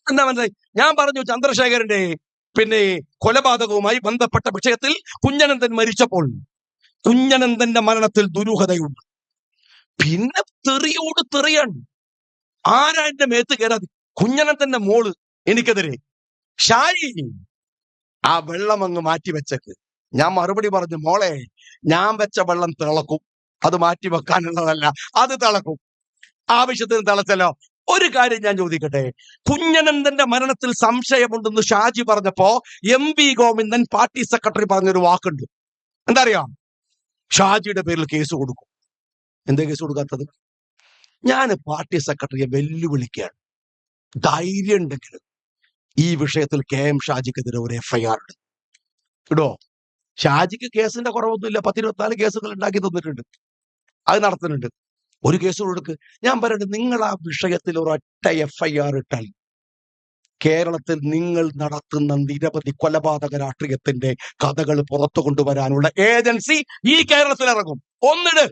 എന്താ മനസ്സിലായി? ഞാൻ പറഞ്ഞു ചന്ദ്രശേഖരന്റെ പിന്നെ കൊലപാതകവുമായി ബന്ധപ്പെട്ട വിഷയത്തിൽ കുഞ്ഞനന്തൻ മരിച്ചപ്പോൾ കുഞ്ഞനന്തന്റെ മരണത്തിൽ ദുരൂഹതയുണ്ട്. പിന്നെ തെറിയോട് തെറിയാണ്. ആരാ എന്റെ മേത്ത് കയറാതെ? കുഞ്ഞനന്തന്റെ മോള് എനിക്കെതിരെ ഷാരി ആ വെള്ളം അങ്ങ് മാറ്റി വെച്ചേക്ക്. ഞാൻ മറുപടി പറഞ്ഞു, മോളെ ഞാൻ വെച്ച വെള്ളം തിളക്കും, അത് മാറ്റി വെക്കാനുള്ളതല്ല, അത് തിളക്കും. ആവശ്യത്തിന് തിളച്ചല്ലോ. ഒരു കാര്യം ഞാൻ ചോദിക്കട്ടെ, കുഞ്ഞനന്തന്റെ മരണത്തിൽ സംശയമുണ്ടെന്ന് ഷാജി പറഞ്ഞപ്പോ MV ഗോവിന്ദൻ പാർട്ടി സെക്രട്ടറി പറഞ്ഞൊരു വാക്കുണ്ട്. എന്താ അറിയാം? ഷാജിയുടെ പേരിൽ കേസ് കൊടുക്കും. എന്താ കേസ് കൊടുക്കാത്തത്? ഞാൻ പാർട്ടി സെക്രട്ടറിയെ വെല്ലുവിളിക്കുകയാണ്. ധൈര്യം ഉണ്ടെങ്കിൽ ഈ വിഷയത്തിൽ KM ഷാജിക്കെതിരെ ഒരു FIR ഇടോ. ഷാജിക്ക് കേസിന്റെ കുറവൊന്നുമില്ല, 10-24 കേസുകൾ ഉണ്ടാക്കി തന്നിട്ടുണ്ട്, അത് നടത്തുന്നുണ്ട്. ഒരു കേസ് കൊടുക്ക്. ഞാൻ പറയട്ടെ, നിങ്ങൾ ആ വിഷയത്തിൽ ഒരൊറ്റ FIR ഇട്ടാൽ കേരളത്തിൽ നിങ്ങൾ നടത്തുന്ന നിരവധി കൊലപാതക രാഷ്ട്രീയത്തിന്റെ കഥകൾ പുറത്തു കൊണ്ടുവരാനുള്ള ഏജൻസി ഈ കേരളത്തിൽ ഇറങ്ങും. ഒന്നിട്.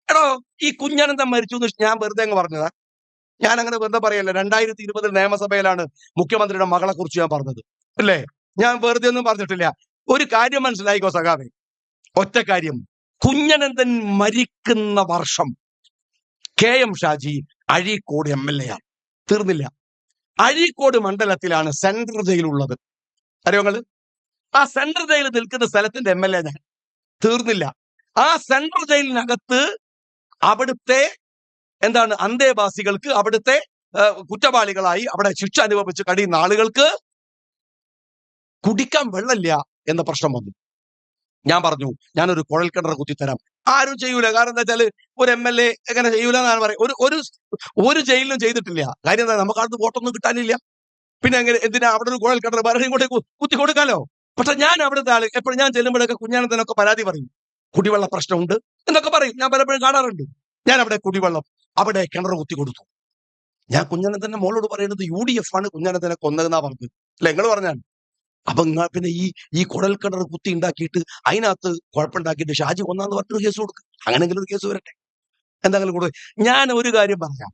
എടോ, ഈ കുഞ്ഞനന്തൻ മരിച്ചു എന്ന് ഞാൻ വെറുതെ അങ്ങ് പറഞ്ഞതാ. ഞാൻ അങ്ങനെ വെറുതെ പറയല്ല. 2020 നിയമസഭയിലാണ് മുഖ്യമന്ത്രിയുടെ മകളെ കുറിച്ച് ഞാൻ പറഞ്ഞത്, അല്ലേ? ഞാൻ വെറുതെ ഒന്നും പറഞ്ഞിട്ടില്ല. ഒരു കാര്യം മനസ്സിലായിക്കോ സഖാവേ, ഒറ്റ കാര്യം. കുഞ്ഞനന്തൻ മരിക്കുന്ന വർഷം KM ഷാജി അഴീക്കോട് MLA ആണ്. തീർന്നില്ല. അഴീക്കോട് മണ്ഡലത്തിലാണ് സെൻട്രൽ ജയിലുള്ളത്. അറിയോങ്ങള്? ആ സെൻട്രൽ ജയിൽ നിൽക്കുന്ന സ്ഥലത്തിന്റെ MLA ഞാൻ. തീർന്നില്ല. ആ സെൻട്രൽ ജയിലിനകത്ത് അവിടുത്തെ അന്തേവാസികൾക്ക്, അവിടുത്തെ കുറ്റവാളികളായി അവിടെ ശിക്ഷ അനുഭവിച്ച് കഴിയുന്ന ആളുകൾക്ക് കുടിക്കാൻ വെള്ളമില്ല എന്ന പ്രശ്നം വന്നു. ഞാൻ പറഞ്ഞു, ഞാനൊരു കുഴൽക്കിണർ കുത്തിത്തരാം. ആരും ചെയ്യൂല. കാരണം എന്താ വെച്ചാല് ഒരു MLA എങ്ങനെ ചെയ്യൂല എന്നാണ് പറയുന്നത്. ഒരു ജയിലിലും ചെയ്തിട്ടില്ല. കാര്യം എന്താ? നമുക്ക് അടുത്ത് വോട്ടൊന്നും കിട്ടാനില്ല. പിന്നെ എങ്ങനെ, എന്തിനാ അവിടെ ഒരു കുഴൽക്കിണർ വേറെ കൂടെ കുത്തി കൊടുക്കാലോ? പക്ഷെ ഞാൻ അവിടുത്തെ ആള് എപ്പോഴും ഞാൻ ചെല്ലുമ്പോഴൊക്കെ കുഞ്ഞനന്തനൊക്കെ പരാതി പറയും, കുടിവെള്ള പ്രശ്നമുണ്ട് എന്നൊക്കെ പറയും. ഞാൻ പലപ്പോഴും കാണാറുണ്ട്. ഞാൻ അവിടെ കുടിവെള്ളം, അവിടെ കിണർ കുത്തി കൊടുത്തു. ഞാൻ കുഞ്ഞനന്തന്റെ മോളോട് പറയുന്നത് UDF ആണ് കുഞ്ഞനന്തനെ കൊന്നതെന്നാ പറഞ്ഞത്. അല്ല, നിങ്ങൾ പറഞ്ഞാണ്. അപ്പൊ പിന്നെ ഈ കുഴൽക്കിണർ കുത്തി ഉണ്ടാക്കിയിട്ട് അതിനകത്ത് കുഴപ്പമുണ്ടാക്കിയിട്ട് ഷാജി കൊന്നാന്ന് പറഞ്ഞൊരു കേസ് കൊടുക്കും. അങ്ങനെങ്കിലും ഒരു കേസ് വരട്ടെ, എന്തെങ്കിലും കൊടുക്കും. ഞാൻ ഒരു കാര്യം പറയാം.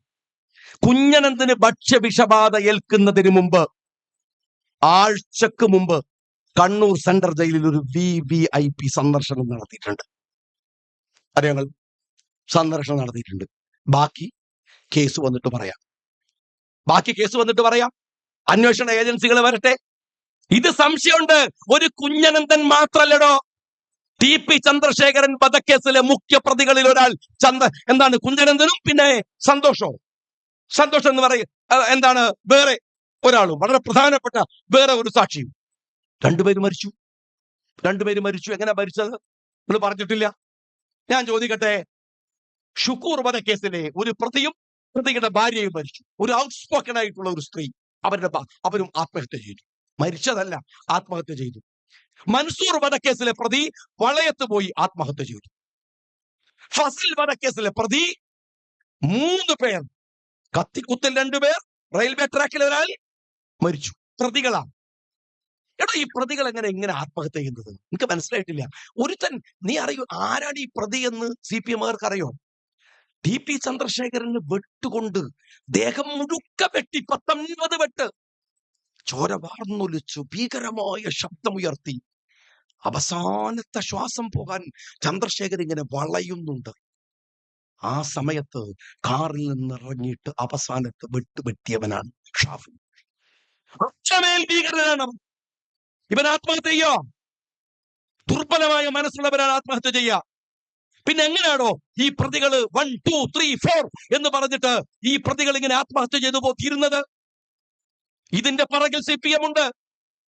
കുഞ്ഞനന്തന് ഭക്ഷ്യവിഷബാധ ഏൽക്കുന്നതിന് മുമ്പ്, ആഴ്ചക്ക് മുമ്പ് കണ്ണൂർ സെൻട്രൽ ജയിലിൽ ഒരു VVIP സന്ദർശനം നടത്തിയിട്ടുണ്ട്. അറിയാങ്ങൾ? സന്ദർശനം നടത്തിയിട്ടുണ്ട്. ബാക്കി കേസ് വന്നിട്ട് പറയാം. അന്വേഷണ ഏജൻസികൾ വരട്ടെ. ഇത് സംശയമുണ്ട്. ഒരു കുഞ്ഞനന്തൻ മാത്രല്ലടോ, TP ചന്ദ്രശേഖരൻ വധക്കേസിലെ മുഖ്യ പ്രതികളിൽ ഒരാൾ കുഞ്ഞനന്തനും പിന്നെ സന്തോഷം എന്ന് പറയും. വേറെ ഒരാളും, വളരെ പ്രധാനപ്പെട്ട വേറെ ഒരു സാക്ഷിയും. രണ്ടുപേരും മരിച്ചു. എങ്ങനെ മരിച്ചത് നിങ്ങൾ പറഞ്ഞിട്ടില്ല. ഞാൻ ചോദിക്കട്ടെ, ഷുക്കൂർ വധക്കേസിലെ ഒരു പ്രതിയും പ്രതിയുടെ ഭാര്യയും മരിച്ചു. ഒരു ഔട്ട്സ്പോക്കൺ ആയിട്ടുള്ള ഒരു സ്ത്രീ, അവരും ആത്മഹത്യ ചെയ്തു. മരിച്ചതല്ല, ആത്മഹത്യ ചെയ്തു. മൻസൂർ വധക്കേസിലെ പ്രതി വളയത്ത് പോയി ആത്മഹത്യ ചെയ്തു. ഫസിൽ വധക്കേസിലെ പ്രതി 3 പേർ, കത്തിക്കുത്തിൽ 2 പേർ, റെയിൽവേ ട്രാക്കിൽ ഒരാൾ മരിച്ചു. പ്രതികളാണ്. എടോ, ഈ പ്രതികൾ എങ്ങനെ ആത്മഹത്യ ചെയ്യുന്നത് എനിക്ക് മനസ്സിലായിട്ടില്ല. നീ അറിയോ ആരാണ് ഈ പ്രതി എന്ന് CPM-കാർക്ക് അറിയോ? TP ചന്ദ്രശേഖരന് വെട്ടുകൊണ്ട് ദേഹം മുഴുക്ക വെട്ടി, 19 വെട്ട്, ചോര വാർന്നൊലിച്ചു, ഭീകരമായ ശബ്ദമുയർത്തി. അവസാനത്തെ ശ്വാസം പോകാൻ ചന്ദ്രശേഖരൻ ഇങ്ങനെ വളയുന്നുണ്ട്. ആ സമയത്ത് കാറിൽ നിന്നിറങ്ങിയിട്ട് അവസാനത്തെ വെട്ടിയവനാണ് ഷാഫി. ഭീകരനാണ് ഇവൻ. ആത്മഹത്യ ചെയ്യാ, ദുർബലമായ മനസ്സുള്ളവരാണ് ആത്മഹത്യ ചെയ്യുക. പിന്നെ എങ്ങനെയാണോ ഈ പ്രതികൾ 1, 2, 3, 4 എന്ന് പറഞ്ഞിട്ട് ഈ പ്രതികൾ ഇങ്ങനെ ആത്മഹത്യ ചെയ്തു തീരുന്നത്? ഇതിന്റെ പിറകിൽ CPM ഉണ്ട്.